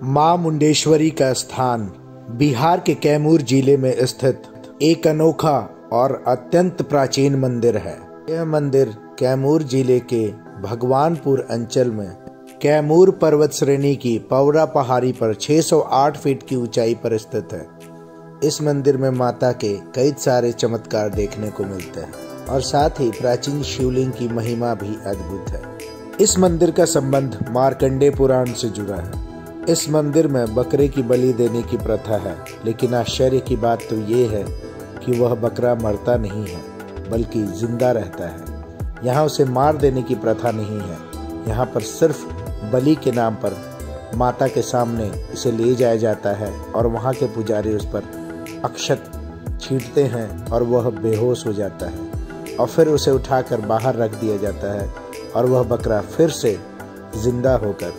मां मुंडेश्वरी का स्थान बिहार के कैमूर जिले में स्थित एक अनोखा और अत्यंत प्राचीन मंदिर है। यह मंदिर कैमूर जिले के भगवानपुर अंचल में कैमूर पर्वत श्रेणी की पौड़ा पहाड़ी पर 608 फीट की ऊंचाई पर स्थित है। इस मंदिर में माता के कई सारे चमत्कार देखने को मिलते हैं और साथ ही प्राचीन शिवलिंग की महिमा भी अद्भुत है। इस मंदिर का संबंध मार्कंडेय पुराण से जुड़ा है। इस मंदिर में बकरे की बलि देने की प्रथा है, लेकिन आश्चर्य की बात तो ये है कि वह बकरा मरता नहीं है बल्कि जिंदा रहता है। यहाँ उसे मार देने की प्रथा नहीं है। यहाँ पर सिर्फ बलि के नाम पर माता के सामने इसे ले जाया जाता है और वहाँ के पुजारी उस पर अक्षत छींटते हैं और वह बेहोश हो जाता है और फिर उसे उठाकर बाहर रख दिया जाता है और वह बकरा फिर से जिंदा होकर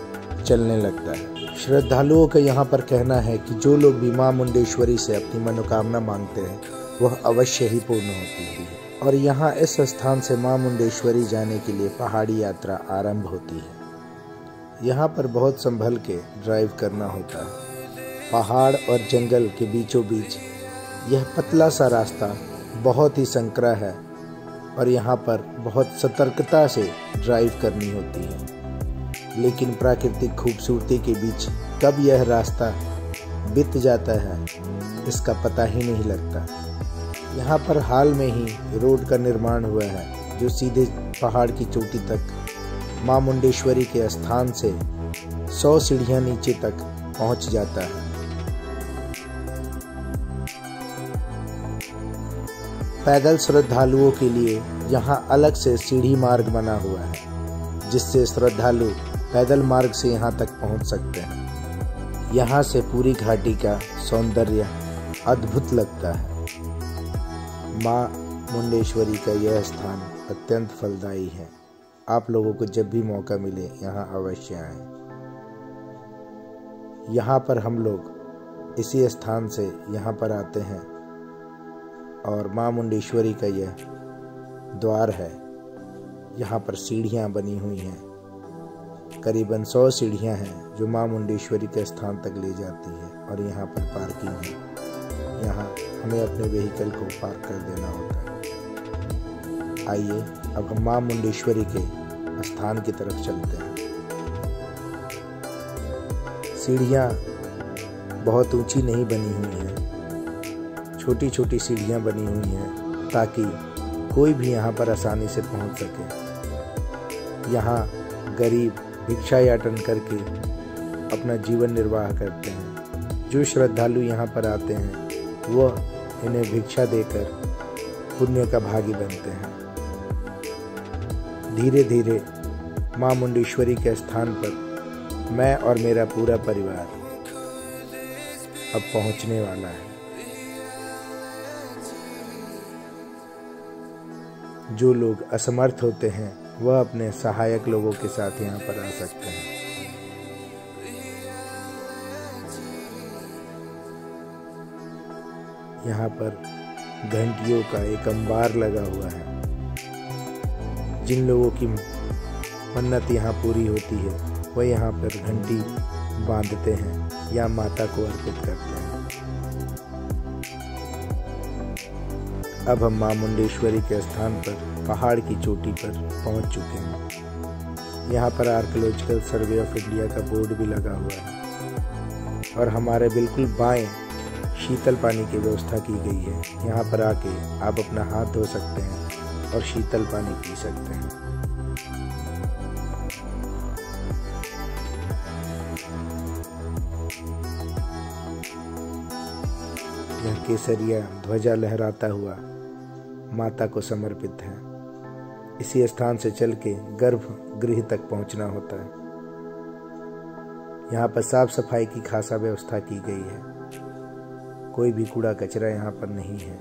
चलने लगता है। श्रद्धालुओं का यहाँ पर कहना है कि जो लोग भी मां मुंडेश्वरी से अपनी मनोकामना मांगते हैं वह अवश्य ही पूर्ण होती है। और यहाँ इस स्थान से मां मुंडेश्वरी जाने के लिए पहाड़ी यात्रा आरंभ होती है। यहाँ पर बहुत संभल के ड्राइव करना होता है। पहाड़ और जंगल के बीचों बीच यह पतला सा रास्ता बहुत ही संकरा है और यहाँ पर बहुत सतर्कता से ड्राइव करनी होती है, लेकिन प्राकृतिक खूबसूरती के बीच कब यह रास्ता बीत जाता है इसका पता ही नहीं लगता। यहाँ पर हाल में ही रोड का निर्माण हुआ है जो सीधे पहाड़ की चोटी तक मां मुंडेश्वरी के स्थान से 100 सीढ़ियां नीचे तक पहुंच जाता है। पैदल श्रद्धालुओं के लिए यहाँ अलग से सीढ़ी मार्ग बना हुआ है, जिससे श्रद्धालु पैदल मार्ग से यहाँ तक पहुँच सकते हैं। यहाँ से पूरी घाटी का सौंदर्य अद्भुत लगता है। माँ मुंडेश्वरी का यह स्थान अत्यंत फलदायी है। आप लोगों को जब भी मौका मिले यहाँ अवश्य आएं। यहाँ पर हम लोग इसी स्थान से यहाँ पर आते हैं और माँ मुंडेश्वरी का यह द्वार है। यहाँ पर सीढ़ियाँ बनी हुई हैं, करीबन 100 सीढ़ियाँ हैं जो मां मुंडेश्वरी के स्थान तक ले जाती है और यहाँ पर पार्किंग है। यहाँ हमें अपने व्हीकल को पार्क कर देना होता है। आइए अब हम मां मुंडेश्वरी के स्थान की तरफ चलते हैं। सीढ़ियाँ बहुत ऊंची नहीं बनी हुई हैं, छोटी छोटी सीढ़ियाँ बनी हुई हैं ताकि कोई भी यहाँ पर आसानी से पहुँच सके। यहाँ गरीब भिक्षायाटन करके अपना जीवन निर्वाह करते हैं। जो श्रद्धालु यहाँ पर आते हैं वह इन्हें भिक्षा देकर पुण्य का भागी बनते हैं। धीरे धीरे मां मुंडेश्वरी के स्थान पर मैं और मेरा पूरा परिवार अब पहुंचने वाला है। जो लोग असमर्थ होते हैं वह अपने सहायक लोगों के साथ यहाँ पर आ सकते हैं। यहाँ पर घंटियों का एक अंबार लगा हुआ है। जिन लोगों की मन्नत यहाँ पूरी होती है वह यहाँ पर घंटी बांधते हैं या माता को अर्पित करते हैं। अब हम मां मुंडेश्वरी के स्थान पर पहाड़ की चोटी पर पहुंच चुके हैं। यहाँ पर आर्कियोलॉजिकल सर्वे ऑफ इंडिया का बोर्ड भी लगा हुआ है और हमारे बिल्कुल बाएं शीतल पानी की व्यवस्था की गई है। यहाँ पर आके आप अपना हाथ धो सकते हैं और शीतल पानी पी सकते हैं। यह केसरिया ध्वजा लहराता हुआ माता को समर्पित है। इसी स्थान से चल के गर्भगृह तक पहुंचना होता है। यहाँ पर साफ सफाई की खासा व्यवस्था की गई है। कोई भी कूड़ा कचरा यहाँ पर नहीं है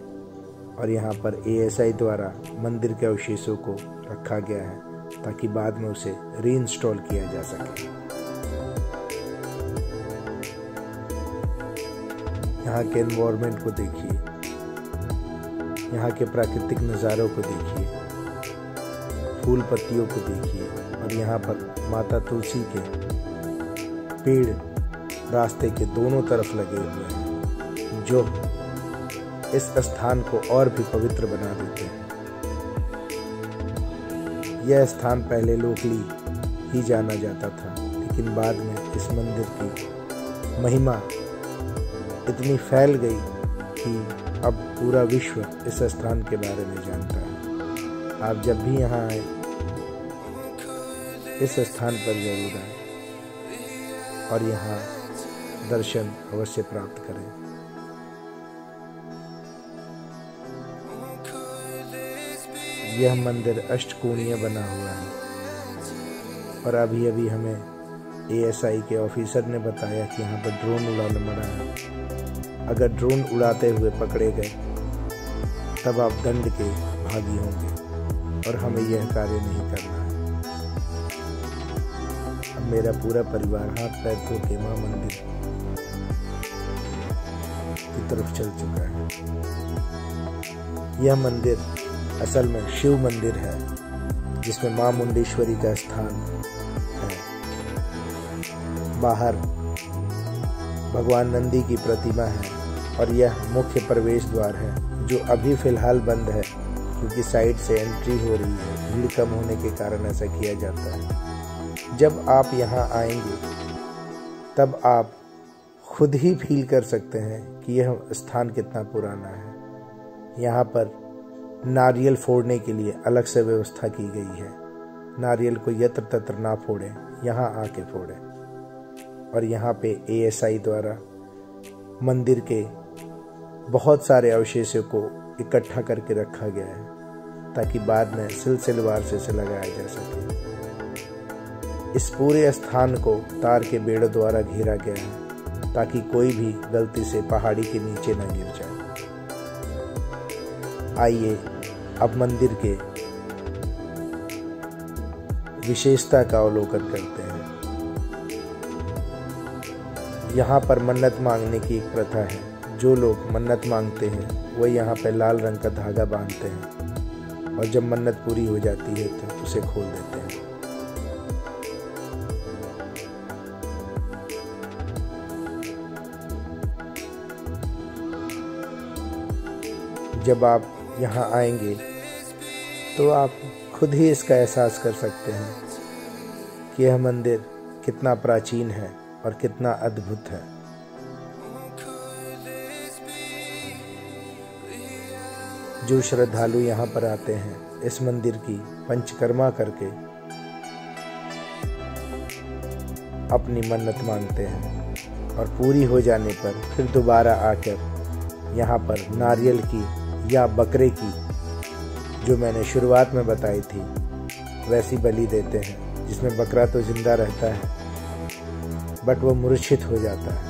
और यहाँ पर ASI द्वारा मंदिर के अवशेषों को रखा गया है ताकि बाद में उसे रीइंस्टॉल किया जा सके। यहाँ के एनवायरनमेंट को देखिए, यहाँ के प्राकृतिक नज़ारों को देखिए, फूल पत्तियों को देखिए और यहाँ पर माता तुलसी के पेड़ रास्ते के दोनों तरफ लगे हुए हैं, जो इस स्थान को और भी पवित्र बना देते हैं। यह स्थान पहले लोकली ही जाना जाता था, लेकिन बाद में इस मंदिर की महिमा इतनी फैल गई कि अब पूरा विश्व इस स्थान के बारे में जानता है। आप जब भी यहाँ आए इस स्थान पर जरूर आए और यहाँ दर्शन अवश्य प्राप्त करें। यह मंदिर अष्टकोणीय बना हुआ है और अभी अभी हमें ASI के ऑफिसर ने बताया कि यहाँ पर ड्रोन उड़ाना मना है। अगर ड्रोन उड़ाते हुए पकड़े गए तब आप दंड के भागी होंगे और हमें यह कार्य नहीं करना है। अब मेरा पूरा परिवार हाथ पैर धो के मां मंदिर की तरफ चल चुका है। यह मंदिर असल में शिव मंदिर है, जिसमें मां मुंडेश्वरी का स्थान है। बाहर भगवान नंदी की प्रतिमा है और यह मुख्य प्रवेश द्वार है, जो अभी फिलहाल बंद है क्योंकि साइड से एंट्री हो रही है। भीड़ कम होने के कारण ऐसा किया जाता है। जब आप यहाँ आएंगे तब आप खुद ही फील कर सकते हैं कि यह स्थान कितना पुराना है। यहाँ पर नारियल फोड़ने के लिए अलग से व्यवस्था की गई है। नारियल को यत्र तत्र ना फोड़ें, यहाँ आके फोड़ें। और यहाँ पे ASI द्वारा मंदिर के बहुत सारे अवशेषों को इकट्ठा करके रखा गया है ताकि बाद में सिलसिलेवार से इसे लगाया जा सके। इस पूरे स्थान को तार के बेड़ों द्वारा घेरा गया है ताकि कोई भी गलती से पहाड़ी के नीचे न गिर जाए। आइए अब मंदिर के विशेषता का अवलोकन करते हैं। यहाँ पर मन्नत मांगने की एक प्रथा है। जो लोग मन्नत मांगते हैं वह यहाँ पर लाल रंग का धागा बांधते हैं और जब मन्नत पूरी हो जाती है तो उसे खोल देते हैं। जब आप यहाँ आएंगे तो आप खुद ही इसका एहसास कर सकते हैं कि यह मंदिर कितना प्राचीन है और कितना अद्भुत है। जो श्रद्धालु यहाँ पर आते हैं इस मंदिर की पंचकर्मा करके अपनी मन्नत मांगते हैं और पूरी हो जाने पर फिर दोबारा आकर यहाँ पर नारियल की या बकरे की, जो मैंने शुरुआत में बताई थी, वैसी बलि देते हैं, जिसमें बकरा तो जिंदा रहता है बट वो मूर्छित हो जाता है।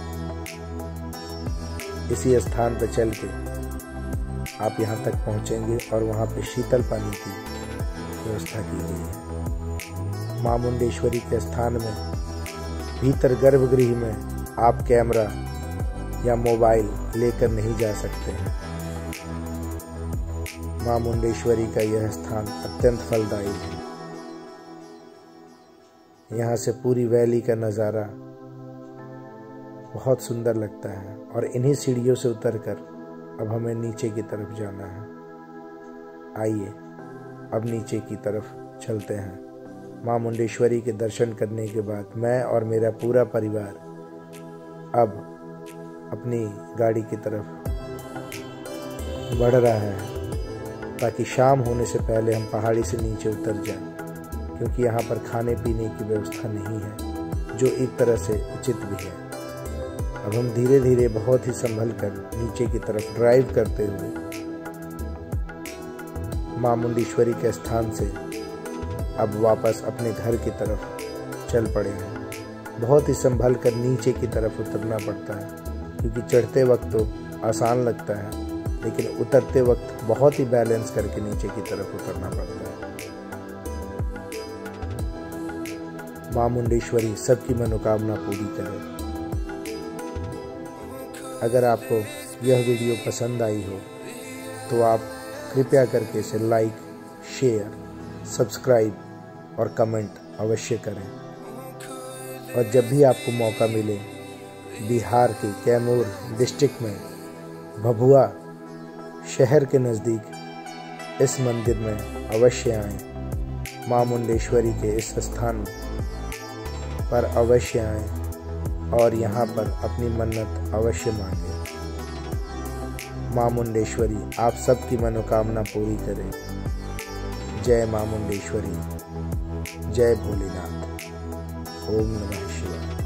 इसी स्थान पर चल के आप यहाँ तक पहुँचेंगे और वहाँ पे शीतल पानी की व्यवस्था की गई है। मां मुंडेश्वरी के स्थान में भीतर गर्भगृह में आप कैमरा या मोबाइल लेकर नहीं जा सकते हैं। मां मुंडेश्वरी का यह स्थान अत्यंत फलदायी है। यहाँ से पूरी वैली का नज़ारा बहुत सुंदर लगता है और इन्हीं सीढ़ियों से उतरकर अब हमें नीचे की तरफ जाना है। आइए अब नीचे की तरफ चलते हैं। मां मुंडेश्वरी के दर्शन करने के बाद मैं और मेरा पूरा परिवार अब अपनी गाड़ी की तरफ बढ़ रहा है ताकि शाम होने से पहले हम पहाड़ी से नीचे उतर जाएं, क्योंकि यहाँ पर खाने पीने की व्यवस्था नहीं है, जो एक तरह से उचित भी है। अब हम धीरे धीरे बहुत ही संभल कर नीचे की तरफ ड्राइव करते हुए मां मुंडेश्वरी के स्थान से अब वापस अपने घर की तरफ चल पड़े हैं। बहुत ही संभल कर नीचे की तरफ उतरना पड़ता है, क्योंकि चढ़ते वक्त तो आसान लगता है लेकिन उतरते वक्त बहुत ही बैलेंस करके नीचे की तरफ उतरना पड़ता है। मां मुंडेश्वरी सबकी मनोकामना पूरी करे। अगर आपको यह वीडियो पसंद आई हो तो आप कृपया करके इसे लाइक, शेयर, सब्सक्राइब और कमेंट अवश्य करें। और जब भी आपको मौका मिले बिहार के कैमूर डिस्ट्रिक्ट में भभुआ शहर के नज़दीक इस मंदिर में अवश्य आएं। मां मुंडेश्वरी के इस स्थान पर अवश्य आएं और यहाँ पर अपनी मन्नत अवश्य मांगें। मां मुंडेश्वरी आप सबकी मनोकामना पूरी करे। जय मां मुंडेश्वरी, जय भोलेनाथ। ओम नमः शिवाय।